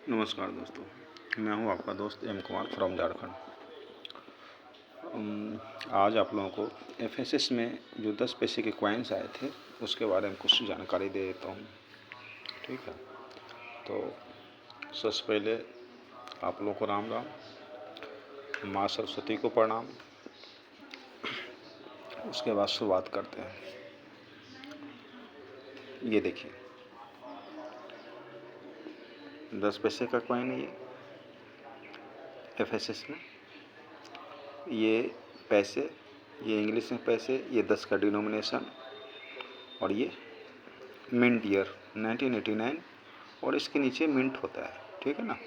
नमस्कार दोस्तों, मैं हूं आपका दोस्त एम कुमार फ्रॉम झारखंड। आज आप लोगों को एफएसएस में जो 10 पैसे के कॉइन्स आए थे उसके बारे में कुछ जानकारी दे देता हूं। ठीक है, तो सबसे पहले आप लोगों को राम राम, माँ सरस्वती को प्रणाम। उसके बाद शुरुआत करते हैं। ये देखिए 10 पैसे का कॉइन है ये एफएसएस में। ये पैसे, ये इंग्लिश में पैसे, ये 10 का डिनोमिनेशन और ये मिंट ईयर 1989 और इसके नीचे मिंट होता है। ठीक है ना।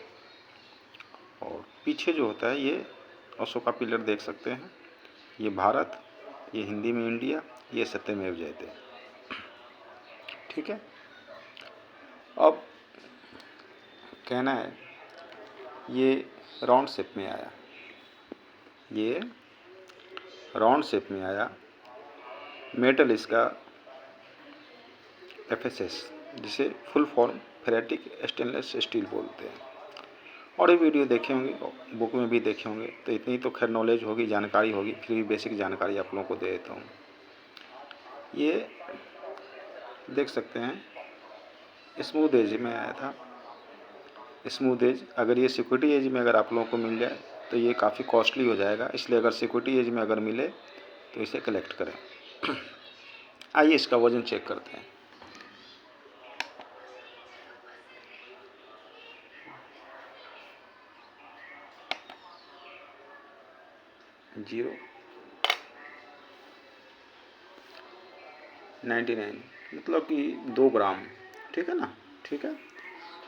और पीछे जो होता है ये अशोका पिलर देख सकते हैं। ये भारत, ये हिंदी में इंडिया, ये सत्यमेव जयते। ठीक है। अब कहना है ये राउंड शेप में आया, ये राउंड शेप में आया। मेटल इसका एफएसएस, जिसे full form ferritic stainless steel बोलते हैं। और ये वीडियो देखे होंगे, बुक में भी देखे होंगे, तो इतनी तो खैर नॉलेज होगी, जानकारी होगी, फिर भी बेसिक जानकारी आप लोगों को दे देता हूँ। ये देख सकते हैं स्मूथ एज में आया था। स्मूथ एज, अगर ये सिक्योरिटी एज में अगर आप लोगों को मिल जाए तो ये काफ़ी कॉस्टली हो जाएगा, इसलिए अगर सिक्योरिटी एज में अगर मिले तो इसे कलेक्ट करें। आइए इसका वजन चेक करते हैं। जीरो 99 मतलब कि 2 ग्राम। ठीक है ना। ठीक है,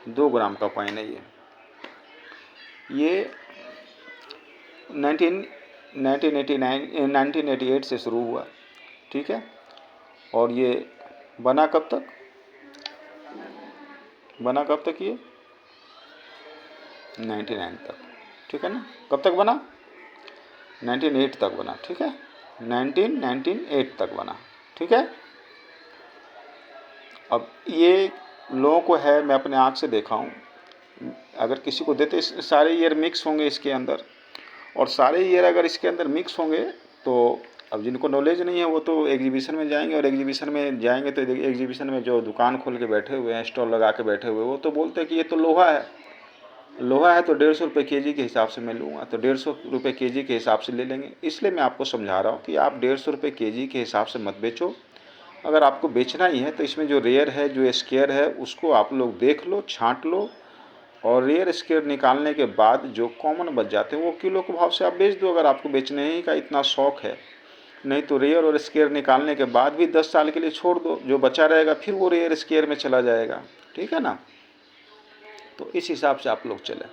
2 ग्राम का कॉइन है ये 1988 से शुरू हुआ। ठीक है, और ये बना कब तक ये 99 तक। ठीक है ना। कब तक बना? 1908 तक बना। ठीक है, 1998 तक बना। ठीक है। अब ये लोगों को है, मैं अपने आँख से देखा हूँ, अगर किसी को देते सारे ईयर मिक्स होंगे इसके अंदर, और सारे ईयर अगर इसके अंदर मिक्स होंगे तो अब जिनको नॉलेज नहीं है वो तो एग्जीबिशन में जाएंगे, और एग्जीबिशन में जाएंगे तो एग्जीबिशन में जो दुकान खोल के बैठे हुए हैं, स्टॉल लगा के बैठे हुए, वो तो बोलते हैं कि ये तो लोहा है, लोहा है तो 150 रुपये केजी के हिसाब से मैं लूँगा, तो 150 रुपये केजी के हिसाब से ले लेंगे। इसलिए मैं आपको समझा रहा हूँ कि आप 150 रुपये केजी के हिसाब से मत बेचो। अगर आपको बेचना ही है तो इसमें जो रेयर है, जो स्केयर है, उसको आप लोग देख लो, छांट लो, और रेयर स्केयर निकालने के बाद जो कॉमन बच जाते हैं वो किलो के भाव से आप बेच दो, अगर आपको बेचने ही का इतना शौक है। नहीं तो रेयर और स्केयर निकालने के बाद भी 10 साल के लिए छोड़ दो, जो बचा रहेगा फिर वो रेयर स्केयर में चला जाएगा। ठीक है ना। तो इस हिसाब से आप लोग चलें।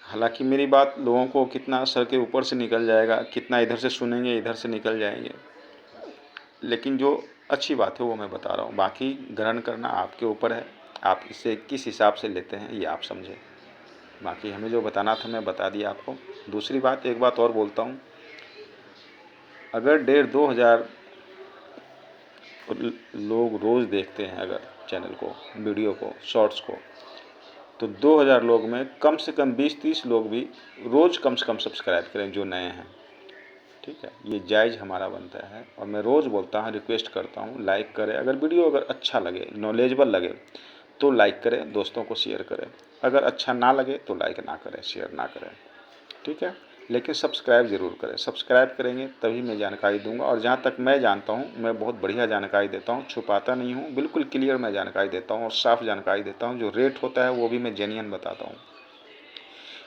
हालांकि मेरी बात लोगों को कितना सर के ऊपर से निकल जाएगा, कितना इधर से सुनेंगे, इधर से निकल जाएंगे, लेकिन जो अच्छी बात है वो मैं बता रहा हूँ। बाकी ग्रहण करना आपके ऊपर है, आप इसे किस हिसाब से लेते हैं ये आप समझें। बाकी हमें जो बताना था मैं बता दिया आपको। दूसरी बात, एक बात और बोलता हूँ, अगर 1,500-2,000 लोग रोज़ देखते हैं अगर चैनल को, वीडियो को, शॉर्ट्स को, तो 2,000 लोग में कम से कम 20-30 लोग भी रोज़ कम से कम सब्सक्राइब करें जो नए हैं। ठीक है, ये जायज़ हमारा बनता है। और मैं रोज़ बोलता हूँ, रिक्वेस्ट करता हूँ, लाइक करें। अगर वीडियो अगर अच्छा लगे, नॉलेजेबल लगे तो लाइक करें, दोस्तों को शेयर करें। अगर अच्छा ना लगे तो लाइक ना करें, शेयर ना करें। ठीक है, लेकिन सब्सक्राइब ज़रूर करें। सब्सक्राइब करेंगे तभी मैं जानकारी दूंगा, और जहाँ तक मैं जानता हूँ मैं बहुत बढ़िया जानकारी देता हूँ, छुपाता नहीं हूँ, बिल्कुल क्लियर मैं जानकारी देता हूँ और साफ जानकारी देता हूँ। जो रेट होता है वो भी मैं जेन्युइन बताता हूँ,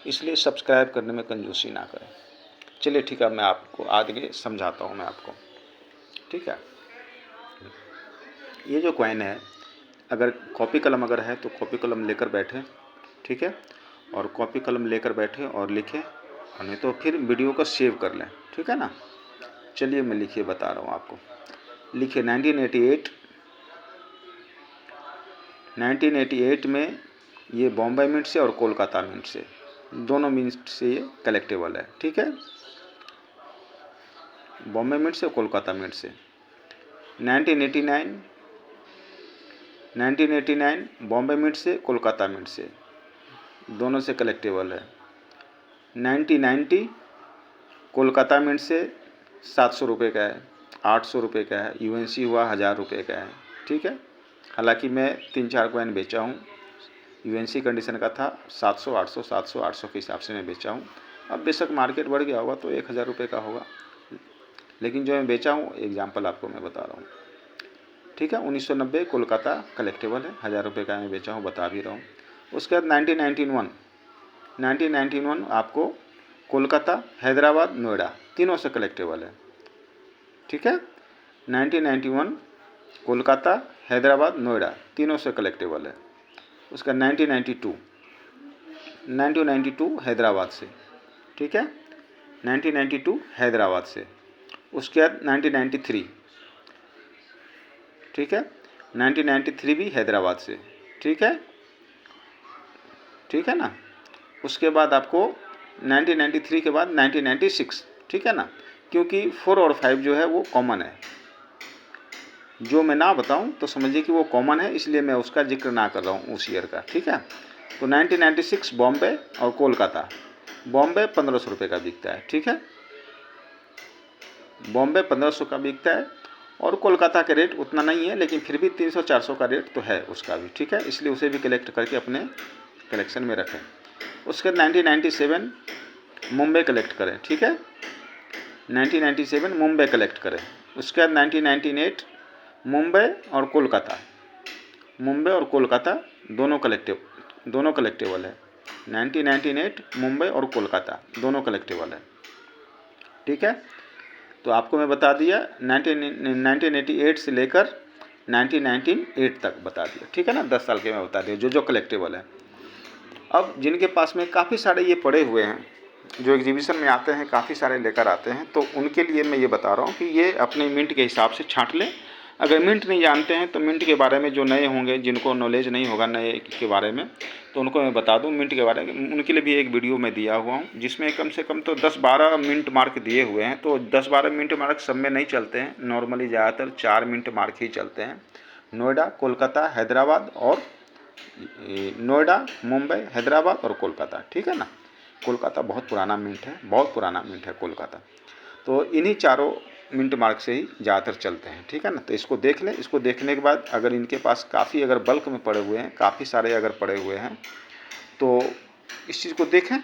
इसलिए सब्सक्राइब करने में कंजूसी ना करें। चलिए ठीक है, मैं आपको आगे समझाता हूँ मैं आपको। ठीक है, ये जो कॉइन है, अगर कॉपी कलम अगर है तो कॉपी कलम लेकर बैठे। ठीक है, और कॉपी कलम लेकर बैठे और लिखें, और नहीं तो फिर वीडियो को सेव कर लें। ठीक है ना। चलिए मैं लिखिए बता रहा हूँ आपको। लिखिए 1988 में ये बॉम्बे मिंट से और कोलकाता मिंट से, दोनों मिंट से ये कलेक्टेबल है। ठीक है, बॉम्बे मिंट से, कोलकाता मिंट से। 1989 1989 बॉम्बे मिंट से कोलकाता मिंट से, दोनों से कलेक्टेबल है। 1990 कोलकाता मिंट से 700 रुपये का है, 800 रुपये का है। यूएनसी हुआ 1000 रुपये का है, ठीक है। हालांकि मैं 3-4 कॉइन बेचा हूँ, यूएनसी कंडीशन का था 700 800 700 800 के हिसाब से मैं बेचा हूँ। अब बेशक मार्केट बढ़ गया होगा तो 1000 रुपये का होगा, लेकिन जो मैं बेचा हूँ एग्जाम्पल आपको मैं बता रहा हूँ, ठीक है। 1990 कोलकाता कलेक्टेबल है, 1000 रुपये का मैं बेचा हूँ, बता भी रहा हूँ। उसके बाद 1991 आपको कोलकाता, हैदराबाद, नोएडा तीनों से कलेक्टेबल है, ठीक है। 1991 कोलकाता, हैदराबाद, नोएडा तीनों से कलेक्टेबल है। उसका 1992 हैदराबाद से, ठीक है। 1992 हैदराबाद से। उसके बाद 1993, ठीक है। 1993 भी हैदराबाद से, ठीक है, ठीक है ना। उसके बाद आपको 1993 के बाद 1996, ठीक है ना, क्योंकि 4 और 5 जो है वो कॉमन है। जो मैं ना बताऊं तो समझिए कि वो कॉमन है, इसलिए मैं उसका जिक्र ना कर रहा हूं उस ईयर का, ठीक है। तो 1996 बॉम्बे और कोलकाता, बॉम्बे 1500 रुपये का बिकता है, ठीक है। बॉम्बे 1500 का बिकता है और कोलकाता के रेट उतना नहीं है, लेकिन फिर भी 300-400 का रेट तो है उसका भी, ठीक है। इसलिए उसे भी कलेक्ट करके अपने कलेक्शन में रखें। उसके बाद 1997 मुंबई कलेक्ट करें, ठीक है। 1997 मुंबई कलेक्ट करें। उसके बाद 1998 मुंबई और कोलकाता, मुंबई और कोलकाता दोनों कलेक्टेबल है। 1998 मुंबई और कोलकाता दोनों कलेक्टेबल है, ठीक है। तो आपको मैं बता दिया 1988 से लेकर 1998 तक बता दिया, ठीक है ना। 10 साल के मैं बता दिया जो कलेक्टेबल है। अब जिनके पास में काफ़ी सारे ये पड़े हुए हैं, जो एग्जीबिशन में आते हैं काफ़ी सारे लेकर आते हैं, तो उनके लिए मैं ये बता रहा हूँ कि ये अपने मिंट के हिसाब से छांट लें। अगर मिंट नहीं जानते हैं तो मिंट के बारे में जो नए होंगे, जिनको नॉलेज नहीं होगा नए के बारे में, तो उनको मैं बता दूं मिंट के बारे में। उनके लिए भी एक वीडियो मैं दिया हुआ हूं, जिसमें कम से कम तो 10-12 मिंट मार्क दिए हुए हैं। तो 10-12 मिंट मार्क सब में नहीं चलते हैं, नॉर्मली ज़्यादातर 4 मिंट मार्क ही चलते हैं। नोएडा, कोलकाता, हैदराबाद और नोएडा, मुंबई, हैदराबाद और कोलकाता, ठीक है ना। कोलकाता बहुत पुराना मिंट है, बहुत पुराना मिंट है कोलकाता। तो इन्हीं चारों मिंट मार्क से ही ज़्यादातर चलते हैं, ठीक है ना। तो इसको देख लें। इसको देखने के बाद अगर इनके पास काफ़ी अगर बल्क में पड़े हुए हैं, काफ़ी सारे अगर पड़े हुए हैं, तो इस चीज़ को देखें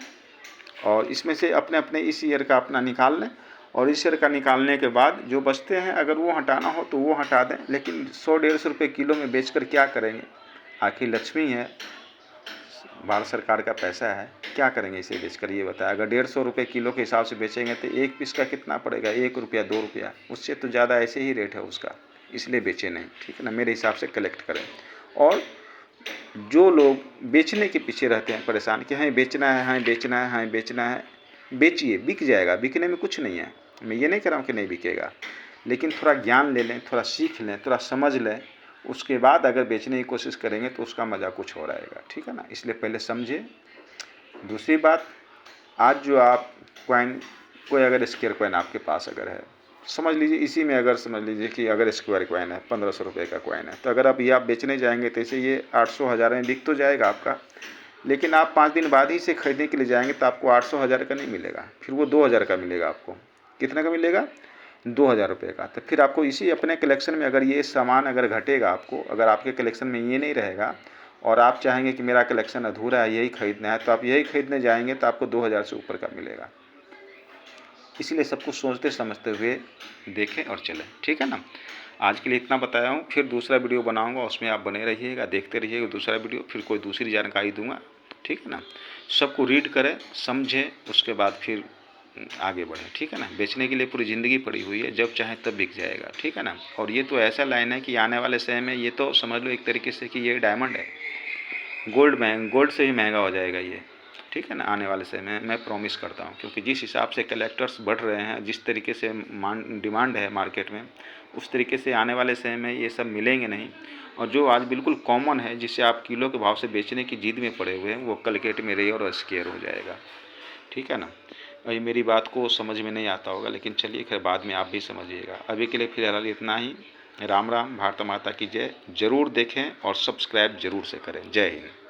और इसमें से अपने अपने इस ईयर का अपना निकाल लें। और इस ईयर का निकालने के बाद जो बचते हैं अगर वो हटाना हो तो वो हटा दें, लेकिन 100-150 रुपये किलो में बेचकर क्या करेंगे। आखिर लक्ष्मी है, भारत सरकार का पैसा है, क्या करेंगे इसे बेचकर, ये बताया। अगर 150 रुपये किलो के हिसाब से बेचेंगे तो एक पीस का कितना पड़ेगा, 1 रुपया 2 रुपया, उससे तो ज़्यादा ऐसे ही रेट है उसका, इसलिए बेचे नहीं, ठीक है ना। मेरे हिसाब से कलेक्ट करें। और जो लोग बेचने के पीछे रहते हैं परेशान कि हाँ बेचना है, हाँ बेचना है, हाँ बेचना है, बेचिए, बिक जाएगा, बिकने में कुछ नहीं है। मैं ये नहीं कह रहा हूँ कि नहीं बिकेगा, लेकिन थोड़ा ज्ञान ले लें, थोड़ा सीख लें, थोड़ा समझ लें, उसके बाद अगर बेचने की कोशिश करेंगे तो उसका मज़ा कुछ और आएगा, ठीक है ना। इसलिए पहले समझिए। दूसरी बात, आज जो आप कॉइन, कोई अगर स्क्वायर कॉइन आपके पास अगर है, समझ लीजिए इसी में अगर समझ लीजिए कि अगर स्क्वायर कॉइन है 1500 रुपये का कॉइन है, तो अगर आप ये आप बेचने जाएंगे तो इसे ये 800-1000 में बिक तो जाएगा आपका, लेकिन आप 5 दिन बाद ही से खरीदने के लिए जाएंगे तो आपको 800-1000 का नहीं मिलेगा, फिर वो 2000 का मिलेगा आपको। कितने का मिलेगा? 2000 रुपये का। तो फिर आपको इसी अपने कलेक्शन में अगर ये सामान अगर घटेगा आपको, अगर आपके कलेक्शन में ये नहीं रहेगा और आप चाहेंगे कि मेरा कलेक्शन अधूरा है, यही खरीदना है, तो आप यही खरीदने जाएंगे तो आपको 2000 से ऊपर का मिलेगा। इसीलिए सब कुछ सोचते समझते हुए देखें और चलें, ठीक है ना। आज के लिए इतना बताया हूँ, फिर दूसरा वीडियो बनाऊँगा, उसमें आप बने रहिएगा, देखते रहिएगा दूसरा वीडियो, फिर कोई दूसरी जानकारी दूँगा, ठीक है ना। सबको रीड करें, समझें, उसके बाद फिर आगे बढ़ें, ठीक है ना। बेचने के लिए पूरी ज़िंदगी पड़ी हुई है, जब चाहे तब बिक जाएगा, ठीक है ना। और ये तो ऐसा लाइन है कि आने वाले समय में ये तो समझ लो एक तरीके से कि ये डायमंड है, गोल्ड से ही महंगा हो जाएगा ये, ठीक है ना। आने वाले समय में मैं प्रॉमिस करता हूँ, क्योंकि जिस हिसाब से कलेक्टर्स बढ़ रहे हैं, जिस तरीके से डिमांड है मार्केट में, उस तरीके से आने वाले समय में ये सब मिलेंगे नहीं। और जो आज बिल्कुल कॉमन है, जिससे आप किलो के भाव से बेचने की जिद में पड़े हुए हैं, वो कल के डेट में रेयर और स्केयर हो जाएगा, ठीक है ना। भाई मेरी बात को समझ में नहीं आता होगा, लेकिन चलिए खैर बाद में आप भी समझिएगा। अभी के लिए फिलहाल इतना ही। राम राम, भारत माता की जय। जरूर देखें और सब्सक्राइब जरूर से करें। जय हिंद।